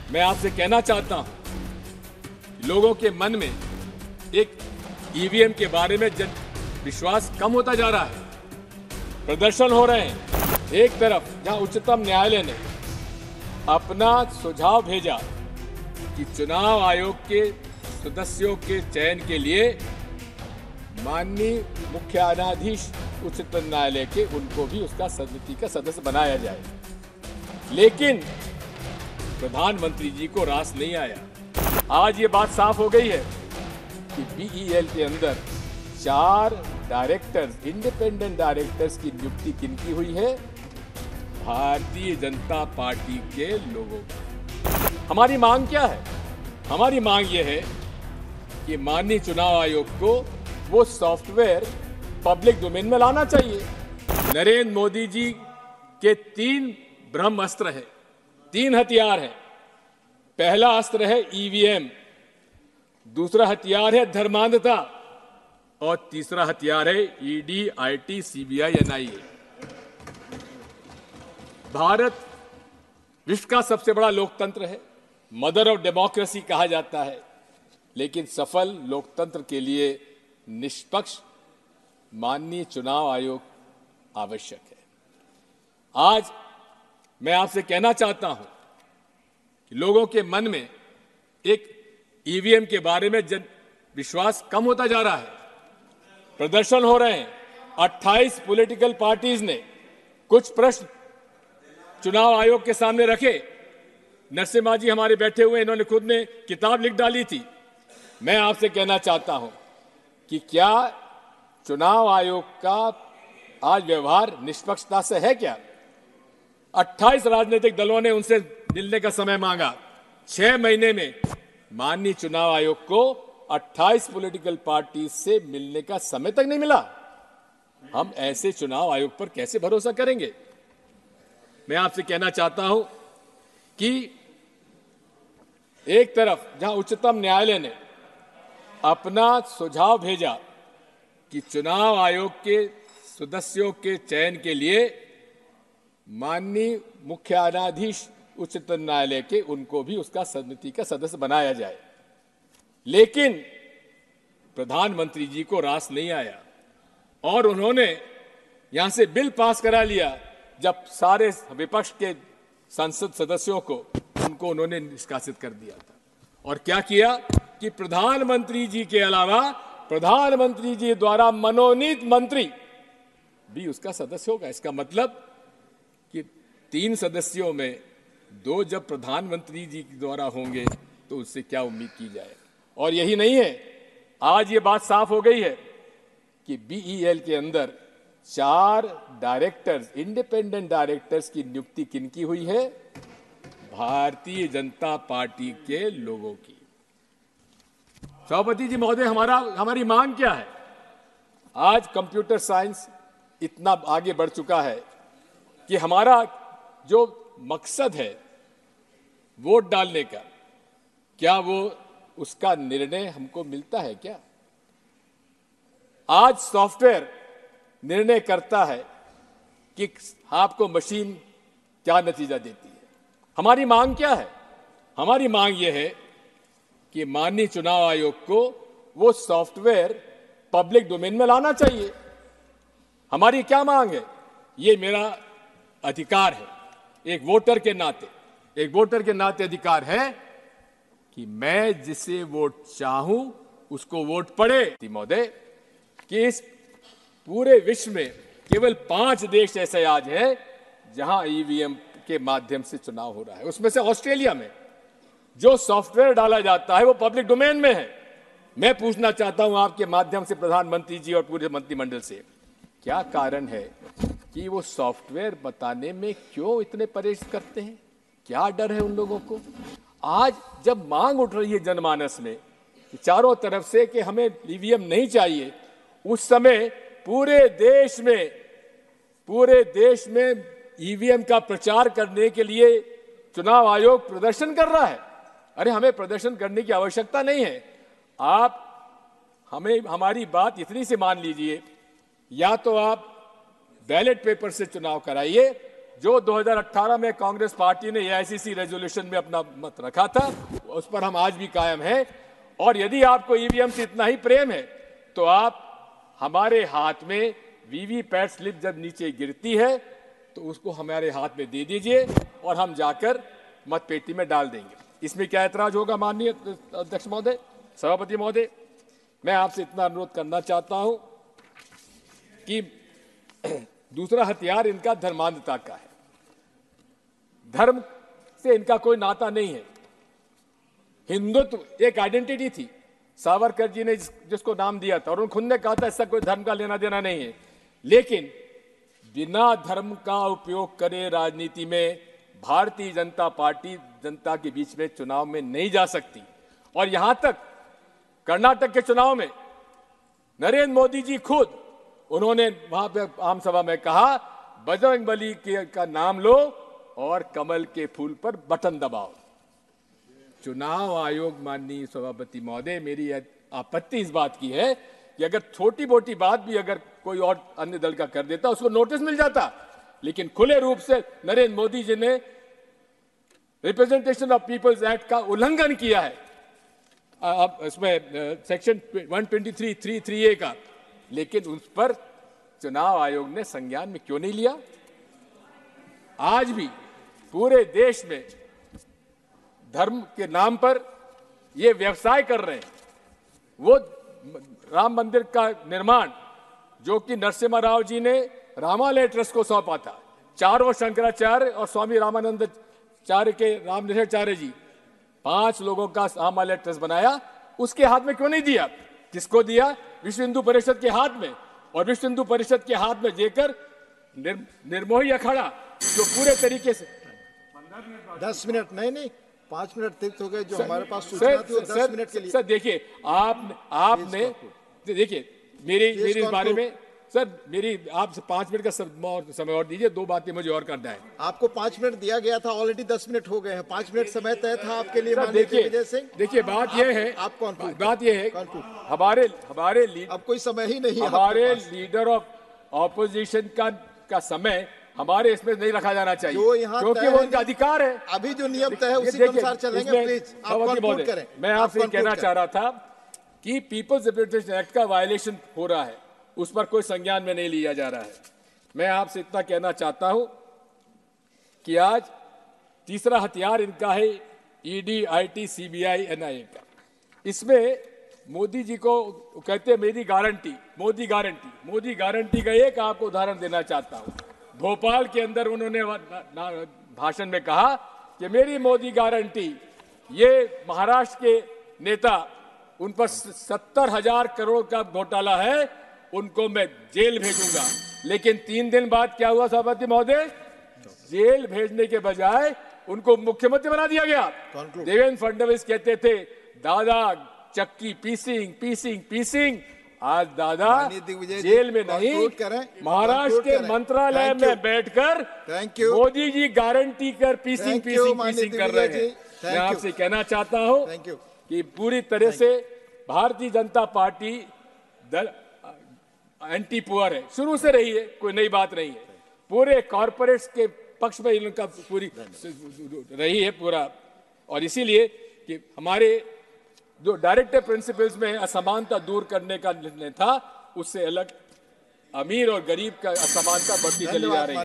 मैं आपसे कहना चाहता हूं, लोगों के मन में एक ईवीएम के बारे में विश्वास कम होता जा रहा है। प्रदर्शन हो रहे हैं। एक तरफ जहां उच्चतम न्यायालय ने अपना सुझाव भेजा कि चुनाव आयोग के सदस्यों के चयन के लिए माननीय मुख्य न्यायाधीश उच्चतम न्यायालय के उनको भी उसका समिति का सदस्य बनाया जाए, लेकिन प्रधानमंत्री जी को रास नहीं आया। आज ये बात साफ हो गई है कि बीईएल के अंदर 4 डायरेक्टर्स, इंडिपेंडेंट डायरेक्टर्स की नियुक्ति किनकी हुई है? भारतीय जनता पार्टी के लोगों की। हमारी मांग क्या है? हमारी मांग ये है कि माननीय चुनाव आयोग को वो सॉफ्टवेयर पब्लिक डोमेन में लाना चाहिए। नरेंद्र मोदी जी के 3 ब्रह्मास्त्र है, 3 हथियार हैं। पहला अस्त्र है ईवीएम, दूसरा हथियार है धर्मांधता और तीसरा हथियार है ED, IT, CBI, NIA. Bharat विश्व का सबसे बड़ा लोकतंत्र है, मदर ऑफ डेमोक्रेसी कहा जाता है, लेकिन सफल लोकतंत्र के लिए निष्पक्ष माननीय चुनाव आयोग आवश्यक है। आज मैं आपसे कहना चाहता हूं कि लोगों के मन में एक ईवीएम के बारे में विश्वास कम होता जा रहा है। प्रदर्शन हो रहे हैं। 28 पॉलिटिकल पार्टीज ने कुछ प्रश्न चुनाव आयोग के सामने रखे। नरसिम्हा जी हमारे बैठे हुए, इन्होंने खुद ने किताब लिख डाली थी। मैं आपसे कहना चाहता हूं कि क्या चुनाव आयोग का आज व्यवहार निष्पक्षता से है क्या? 28 राजनीतिक दलों ने उनसे मिलने का समय मांगा। 6 महीने में माननीय चुनाव आयोग को 28 पॉलिटिकल पार्टी से मिलने का समय तक नहीं मिला। हम ऐसे चुनाव आयोग पर कैसे भरोसा करेंगे? मैं आपसे कहना चाहता हूं कि एक तरफ जहां उच्चतम न्यायालय ने अपना सुझाव भेजा कि चुनाव आयोग के सदस्यों के चयन के लिए माननीय मुख्य न्यायाधीश उच्चतम न्यायालय के उनको भी उसका समिति का सदस्य बनाया जाए, लेकिन प्रधानमंत्री जी को रास नहीं आया और उन्होंने यहां से बिल पास करा लिया। जब सारे विपक्ष के संसद सदस्यों को उनको उन्होंने निष्कासित कर दिया था। और क्या किया कि प्रधानमंत्री जी के अलावा प्रधानमंत्री जी द्वारा मनोनीत मंत्री भी उसका सदस्य होगा। इसका मतलब कि 3 सदस्यों में 2 जब प्रधानमंत्री जी द्वारा होंगे तो उससे क्या उम्मीद की जाए? और यही नहीं है, आज ये बात साफ हो गई है कि बीईएल के अंदर 4 डायरेक्टर्स, इंडिपेंडेंट डायरेक्टर्स की नियुक्ति किनकी हुई है? भारतीय जनता पार्टी के लोगों की। सभापति जी महोदय, हमारी मांग क्या है? आज कंप्यूटर साइंस इतना आगे बढ़ चुका है कि हमारा जो मकसद है वोट डालने का, क्या वो उसका निर्णय हमको मिलता है क्या? आज सॉफ्टवेयर निर्णय करता है कि आपको मशीन क्या नतीजा देती है। हमारी मांग क्या है? हमारी मांग यह है कि माननीय चुनाव आयोग को वो सॉफ्टवेयर पब्लिक डोमेन में लाना चाहिए। हमारी क्या मांग है? ये मेरा अधिकार है, एक वोटर के नाते अधिकार है कि मैं जिसे वोट चाहूं उसको वोट पड़े। महोदय, कि इस पूरे विश्व में केवल 5 देश ऐसे आज हैं जहां ईवीएम के माध्यम से चुनाव हो रहा है। उसमें से ऑस्ट्रेलिया में जो सॉफ्टवेयर डाला जाता है वो पब्लिक डोमेन में है। मैं पूछना चाहता हूं आपके माध्यम से प्रधानमंत्री जी और पूरे मंत्रिमंडल से, क्या कारण है कि वो सॉफ्टवेयर बताने में क्यों इतने परहेज करते हैं? क्या डर है उन लोगों को? आज जब मांग उठ रही है जनमानस में कि चारों तरफ से कि हमें ईवीएम नहीं चाहिए, उस समय पूरे देश में ईवीएम का प्रचार करने के लिए चुनाव आयोग प्रदर्शन कर रहा है। अरे, हमें प्रदर्शन करने की आवश्यकता नहीं है। आप हमारी बात इतनी सी मान लीजिए, या तो आप बैलेट पेपर से चुनाव कराइए जो 2018 में कांग्रेस पार्टी ने एआईसीसी रेजोल्यूशन में अपना मत रखा था, उस पर हम आज भी कायम हैं। और यदि आपको ईवीएम से इतना ही प्रेम है तो आप हमारे हाथ में वीवीपैट स्लिप जब नीचे गिरती है तो उसको हमारे हाथ में दे दीजिए और हम जाकर मतपेटी में डाल देंगे। इसमें क्या ऐतराज होगा माननीय अध्यक्ष महोदय, सभापति महोदय? मैं आपसे इतना अनुरोध करना चाहता हूं कि दूसरा हथियार इनका धर्मांधता का है। धर्म से इनका कोई नाता नहीं है। हिंदुत्व एक आइडेंटिटी थी, सावरकर जी ने जिसको नाम दिया था, और उन्होंने खुद ने कहा था इसका कोई धर्म का लेना देना नहीं है। लेकिन बिना धर्म का उपयोग करे राजनीति में भारतीय जनता पार्टी जनता के बीच में चुनाव में नहीं जा सकती। और यहां तक कर्नाटक के चुनाव में नरेंद्र मोदी जी खुद उन्होंने वहां पे आम सभा में कहा, बजरंगबली का नाम लो और कमल के फूल पर बटन दबाओ। चुनाव आयोग, माननीय सभापति महोदय, मेरी आपत्ति इस बात की है कि अगर छोटी मोटी बात भी अगर कोई और अन्य दल का कर देता उसको नोटिस मिल जाता, लेकिन खुले रूप से नरेंद्र मोदी जी ने रिप्रेजेंटेशन ऑफ पीपल्स एक्ट का उल्लंघन किया है, अब इसमें सेक्शन 123(3)(3)(a) का, लेकिन उस पर चुनाव आयोग ने संज्ञान में क्यों नहीं लिया? आज भी पूरे देश में धर्म के नाम पर ये व्यवसाय कर रहे हैं। वो राम मंदिर का निर्माण जो कि नरसिम्हा राव जी ने रामालय ट्रस्ट को सौंपा था, चारों शंकराचार्य और स्वामी रामानंदाचार्य के रामनिशाचार्य जी 5 लोगों का रामालय ट्रस्ट बनाया, उसके हाथ में क्यों नहीं दिया? किसको दिया? विश्व हिंदू परिषद के हाथ में। और विश्व हिंदू परिषद के हाथ में देकर निर्मोही अखाड़ा जो पूरे तरीके से 10 मिनट नहीं 5 मिनट तक हो गए जो हमारे पास सूचना थी, वो 10 मिनट के लिए। सर देखिए, आपने देखिए मेरी इस बारे में सर, मेरी आपसे 5 मिनट का समय और दीजिए, 2 बातें मुझे और करना है। आपको 5 मिनट दिया गया था, ऑलरेडी 10 मिनट हो गए हैं। 5 मिनट समय तय था आपके लिए। देखिए बात यह है, बात यह है हमारे अब कोई समय ही नहीं है। हमारे लीडर ऑफ ऑपोजिशन का समय हमारे इसमें नहीं रखा जाना चाहिए, क्योंकि वो उनका अधिकार है। अभी जो नियम तय है उसी के अनुसार चलेंगे। प्लीज आप कंक्लूड करें। मैं आपसे कहना चाह रहा था कि पीपल्स रिप्रेजेंटेशन एक्ट का वायलेशन हो रहा है, उस पर कोई संज्ञान में नहीं लिया जा रहा है। मैं आपसे इतना कहना चाहता हूं कि आज तीसरा हथियार इनका है ईडी, आईटी, सीबीआई, एनआईए का। इसमें मोदी जी को कहते हैं मेरी गारंटी, मोदी गारंटी का एक आपको उदाहरण देना चाहता हूं। भोपाल के अंदर उन्होंने भाषण में कहा कि मेरी मोदी गारंटी, ये महाराष्ट्र के नेता, उन पर 70,000 करोड़ का घोटाला है, उनको मैं जेल भेजूंगा। लेकिन 3 दिन बाद क्या हुआ सभापति महोदय? जेल भेजने के बजाय उनको मुख्यमंत्री बना दिया गया। देवेंद्र फडणवीस कहते थे दादा चक्की पीसिंग, आज दादा जेल में नहीं, महाराष्ट्र के मंत्रालय में बैठकर मोदी जी गारंटी कर पीसिंग कर रहे हैं। मैं आपसे कहना चाहता हूं कि पूरी तरह से Bharatiya Janata party anti poor है, शुरू से रही है, कोई नई बात नहीं है। पूरे कॉर्पोरेट्स के पक्ष में इनका पूरी रही है पूरा। और इसीलिए कि हमारे जो डायरेक्टिव प्रिंसिपल्स में असमानता दूर करने का निर्णय था, उससे अलग अमीर और गरीब का असमानता बढ़ती चली जा रही है।